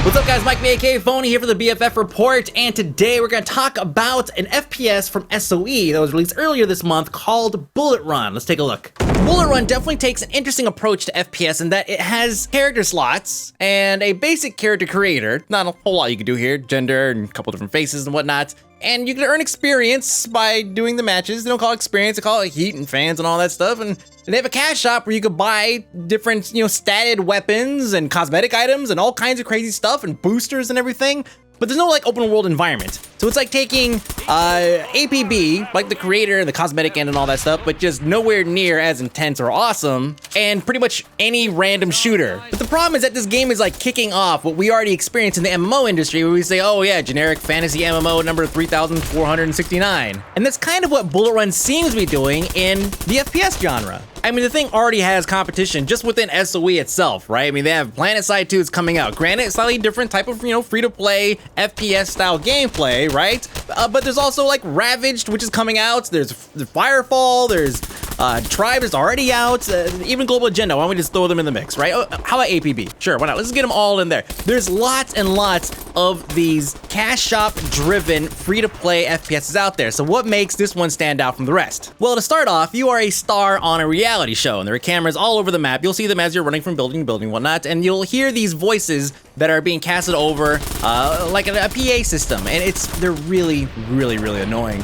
What's up, guys? Mike, aka Fony, here for the BFF Report, and today we're going to talk about an FPS from SOE that was released earlier this month called Bullet Run. Let's take a look. Bullet Run definitely takes an interesting approach to FPS in that it has character slots and a basic character creator. Not a whole lot you can do here, gender and a couple different faces and whatnot. And you can earn experience by doing the matches. They don't call it experience, they call it heat and fans and all that stuff. And they have a cash shop where you could buy different, statted weapons and cosmetic items and all kinds of crazy stuff and boosters and everything. But there's no like open world environment. So it's like taking APB, like the creator, the cosmetic end and all that stuff, but just nowhere near as intense or awesome, and pretty much any random shooter. But the problem is that this game is like kicking off what we already experienced in the MMO industry, where we say, oh yeah, generic fantasy MMO number 3,469. And that's kind of what Bullet Run seems to be doing in the FPS genre. I mean, the thing already has competition just within SOE itself, right? I mean, they have PlanetSide 2 is coming out. Granted, slightly different type of, free-to-play FPS-style gameplay, right? But there's also, like, Ravaged, which is coming out. There's Firefall, there's Tribe is already out. Even Global Agenda, why don't we just throw them in the mix, right? How about APB? Sure, why not? Let's get them all in there. There's lots and lots of these cash shop-driven, free-to-play FPSs out there. So what makes this one stand out from the rest? Well, to start off, you are a star on a reality show, and there are cameras all over the map. You'll see them as you're running from building to building, whatnot, and you'll hear these voices that are being casted over like a PA system, and they're really, really, really annoying.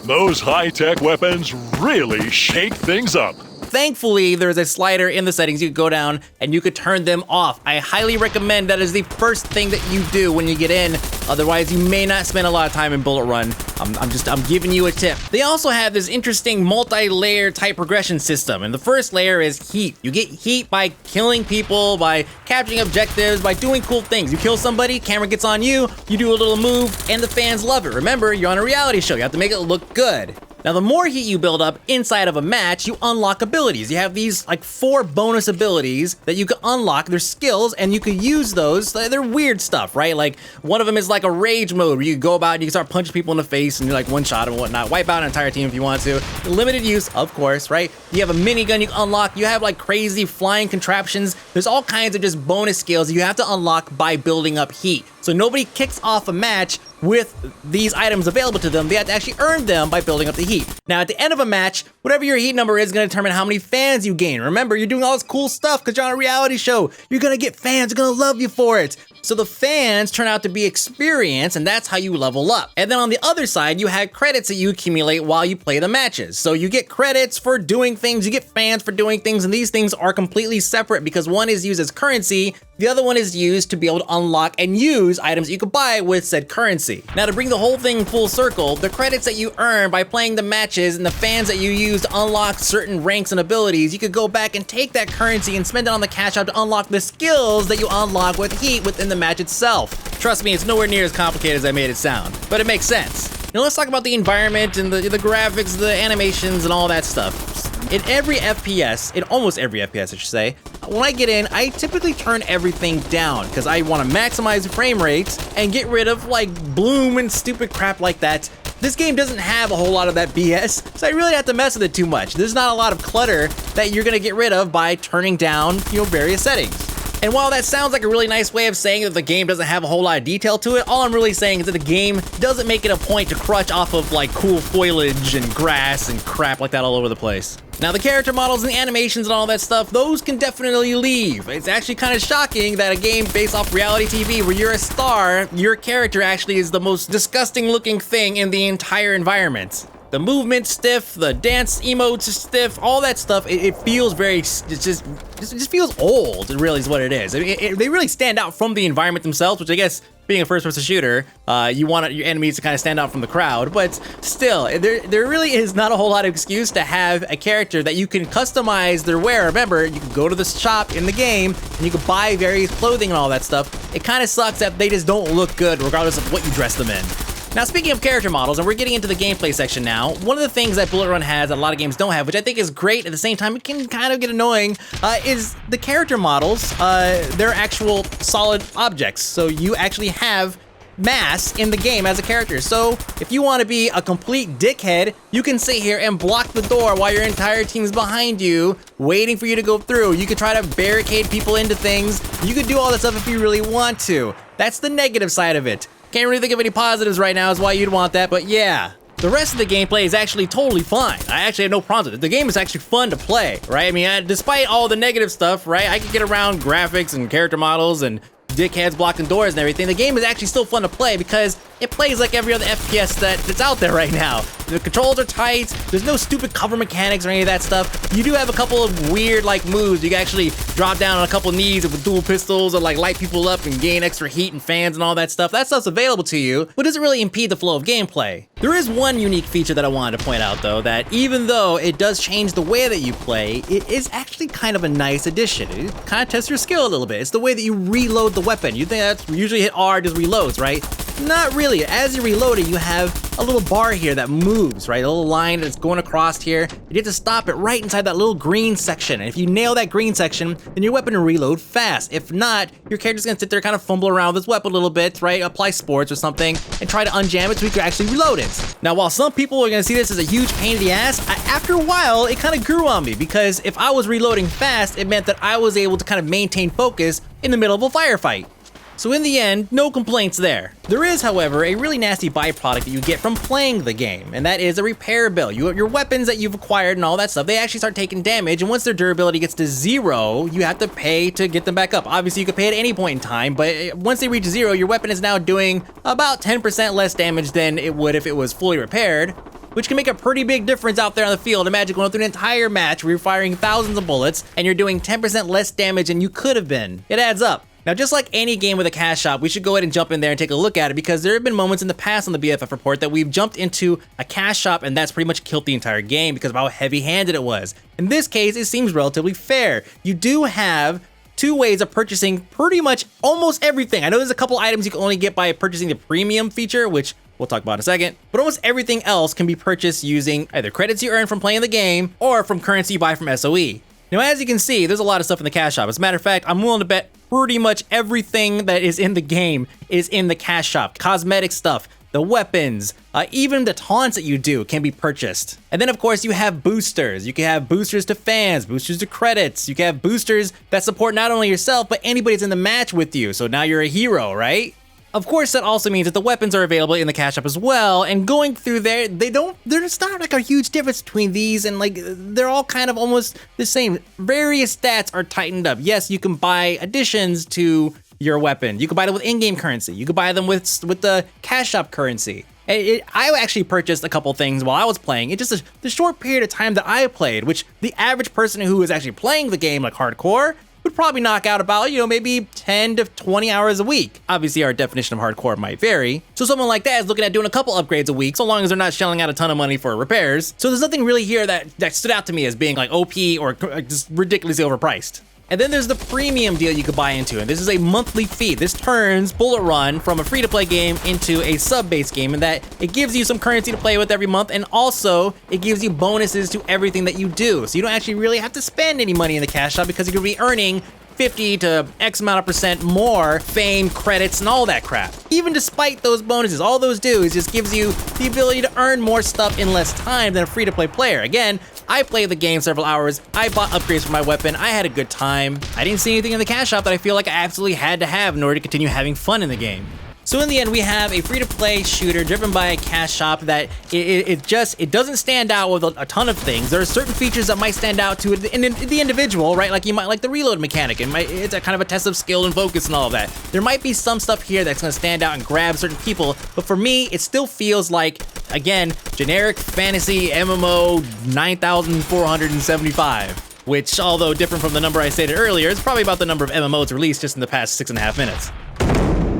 Those high-tech weapons really shake things up. Thankfully, there's a slider in the settings you could go down and you could turn them off. I highly recommend that is the first thing that you do when you get in. Otherwise, you may not spend a lot of time in Bullet Run. I'm giving you a tip. They also have this interesting multi-layer type progression system. And the first layer is heat. You get heat by killing people, by capturing objectives, by doing cool things. You kill somebody, camera gets on you, you do a little move, and the fans love it. Remember, you're on a reality show. You have to make it look good. Now, the more heat you build up inside of a match, you unlock abilities. You have these like 4 bonus abilities that you can unlock. They're skills, and you can use those. They're weird stuff, right? Like one of them is like a rage mode where you can go about and you can start punching people in the face and you like one shot and whatnot. Wipe out an entire team if you want to. Limited use, of course, right? You have a minigun you can unlock. You have like crazy flying contraptions. There's all kinds of just bonus skills you have to unlock by building up heat. So nobody kicks off a match with these items available to them. They have to actually earn them by building up the heat. Now, at the end of a match, whatever your heat number is going to determine how many fans you gain. Remember, you're doing all this cool stuff because you're on a reality show. You're going to get fans. They're going to love you for it. So the fans turn out to be experience, and that's how you level up. And then on the other side, you have credits that you accumulate while you play the matches. So you get credits for doing things, you get fans for doing things, and these things are completely separate because one is used as currency, the other one is used to be able to unlock and use items that you could buy with said currency. Now, to bring the whole thing full circle, the credits that you earn by playing the matches and the fans that you use to unlock certain ranks and abilities, you could go back and take that currency and spend it on the cash out to unlock the skills that you unlock with heat within the match itself. Trust me, it's nowhere near as complicated as I made it sound, but it makes sense. Now let's talk about the environment and the graphics, the animations, and all that stuff. In every FPS, in almost every FPS I should say, when I get in, I typically turn everything down because I want to maximize frame rates and get rid of like bloom and stupid crap like that. This game doesn't have a whole lot of that BS, so I really have to mess with it too much. There's not a lot of clutter that you're gonna get rid of by turning down, various settings. And while that sounds like a really nice way of saying that the game doesn't have a whole lot of detail to it, all I'm really saying is that the game doesn't make it a point to crutch off of like cool foliage and grass and crap like that all over the place. Now, the character models and the animations and all that stuff, those can definitely leave. It's actually kind of shocking that a game based off reality TV where you're a star, your character actually is the most disgusting looking thing in the entire environment. The movement's stiff, the dance emotes are stiff, all that stuff, it feels very, it just feels old, it really is what it is. I mean, they really stand out from the environment themselves, which I guess, being a first-person shooter, you want your enemies to kind of stand out from the crowd, but still, there really is not a whole lot of excuse to have a character that you can customize their wear. Remember, you can go to the shop in the game, and you can buy various clothing and all that stuff. It kind of sucks that they just don't look good regardless of what you dress them in. Now, speaking of character models, and we're getting into the gameplay section now, one of the things that Bullet Run has that a lot of games don't have, which I think is great, at the same time it can kind of get annoying, is the character models, they're actual solid objects. So you actually have mass in the game as a character. So if you want to be a complete dickhead, you can sit here and block the door while your entire team's behind you, waiting for you to go through. You could try to barricade people into things. You could do all that stuff if you really want to. That's the negative side of it. Can't really think of any positives right now is why you'd want that, but yeah. The rest of the gameplay is actually totally fine. I actually have no problems with it. The game is actually fun to play, right? I mean, despite all the negative stuff, right? I can get around graphics and character models and dickheads blocking doors and everything. The game is actually still fun to play because it plays like every other FPS that's out there right now. The controls are tight, there's no stupid cover mechanics or any of that stuff. You do have a couple of weird like moves. You can actually drop down on a couple knees with dual pistols or like light people up and gain extra heat and fans and all that stuff. That stuff's available to you, but doesn't really impede the flow of gameplay. There is one unique feature that I wanted to point out though, that even though it does change the way that you play, it is actually kind of a nice addition. It kind of tests your skill a little bit. It's the way that you reload the weapon. You think that's usually hit R, just reloads, right? Not really. As you reload it, you have a little bar here that moves, right? A little line that's going across here. You have to stop it right inside that little green section. And if you nail that green section, then your weapon will reload fast. If not, your character's gonna sit there, kind of fumble around with this weapon a little bit, right? Apply sports or something, and try to unjam it so you can actually reload it. Now, while some people are gonna see this as a huge pain in the ass, after a while, it kind of grew on me because if I was reloading fast, it meant that I was able to kind of maintain focus in the middle of a firefight. So in the end, no complaints there. There is, however, a really nasty byproduct that you get from playing the game, and that is a repair bill. Your weapons that you've acquired and all that stuff, they actually start taking damage, and once their durability gets to 0, you have to pay to get them back up. Obviously, you could pay at any point in time, but once they reach 0, your weapon is now doing about 10% less damage than it would if it was fully repaired, which can make a pretty big difference out there on the field. Imagine going through an entire match where you're firing thousands of bullets, and you're doing 10% less damage than you could have been. It adds up. Now, just like any game with a cash shop, we should go ahead and jump in there and take a look at it because there have been moments in the past on the BFF Report that we've jumped into a cash shop and that's pretty much killed the entire game because of how heavy-handed it was. In this case, it seems relatively fair. You do have 2 ways of purchasing pretty much almost everything. I know there's a couple items you can only get by purchasing the premium feature, which we'll talk about in a second, but almost everything else can be purchased using either credits you earn from playing the game or from currency you buy from SOE. Now, as you can see, there's a lot of stuff in the cash shop. As a matter of fact, I'm willing to bet pretty much everything that is in the game is in the cash shop. Cosmetic stuff, the weapons, even the taunts that you do can be purchased. And then of course you have boosters. You can have boosters to fans, boosters to credits. You can have boosters that support not only yourself, but anybody that's in the match with you. So now you're a hero, right? Of course, that also means that the weapons are available in the cash shop as well, and going through there, there's not like a huge difference between these, and like, they're all kind of almost the same. Various stats are tightened up. Yes, you can buy additions to your weapon. You can buy them with in-game currency. You can buy them with the cash shop currency. I actually purchased a couple things while I was playing. It's just the short period of time that I played, which the average person who is actually playing the game like hardcore would probably knock out about, maybe 10 to 20 hours a week. Obviously, our definition of hardcore might vary. So someone like that is looking at doing a couple upgrades a week, so long as they're not shelling out a ton of money for repairs. So there's nothing really here that stood out to me as being like OP or just ridiculously overpriced. And then there's the premium deal you could buy into, and this is a monthly fee. This turns Bullet Run from a free-to-play game into a sub-based game, and that it gives you some currency to play with every month, and also it gives you bonuses to everything that you do. So you don't actually really have to spend any money in the cash shop because you're gonna be earning 50 to X amount of percent more fame, credits, and all that crap. Even despite those bonuses, all those do is just gives you the ability to earn more stuff in less time than a free-to-play player. Again, I played the game several hours, I bought upgrades for my weapon, I had a good time. I didn't see anything in the cash shop that I feel like I absolutely had to have in order to continue having fun in the game. So in the end, we have a free-to-play shooter driven by a cash shop that it doesn't stand out with a ton of things. There are certain features that might stand out to the individual, right? Like you might like the reload mechanic, and it's a kind of a test of skill and focus and all of that. There might be some stuff here that's gonna stand out and grab certain people, but for me, it still feels like, again, generic fantasy MMO 9,475. Which, although different from the number I stated earlier, is probably about the number of MMOs released just in the past 6.5 minutes.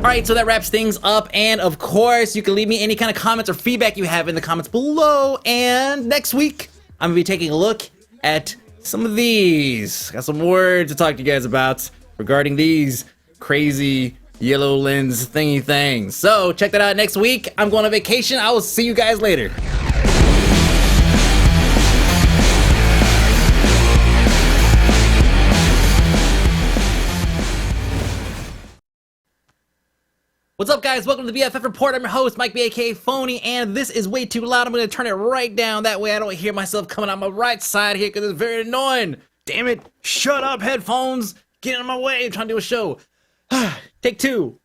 All right, so that wraps things up, and of course, you can leave me any kind of comments or feedback you have in the comments below, and next week, I'm gonna be taking a look at some of these. Got some words to talk to you guys about regarding these crazy yellow lens thingy things. So, check that out next week. I'm going on vacation. I will see you guys later. What's up, guys? Welcome to the BFF Report. I'm your host, Mike B, aka Fony, and this is way too loud. I'm going to turn it right down. That way I don't hear myself coming out my right side here because it's very annoying. Damn it. Shut up, headphones. Get out of my way. I'm trying to do a show. Take two.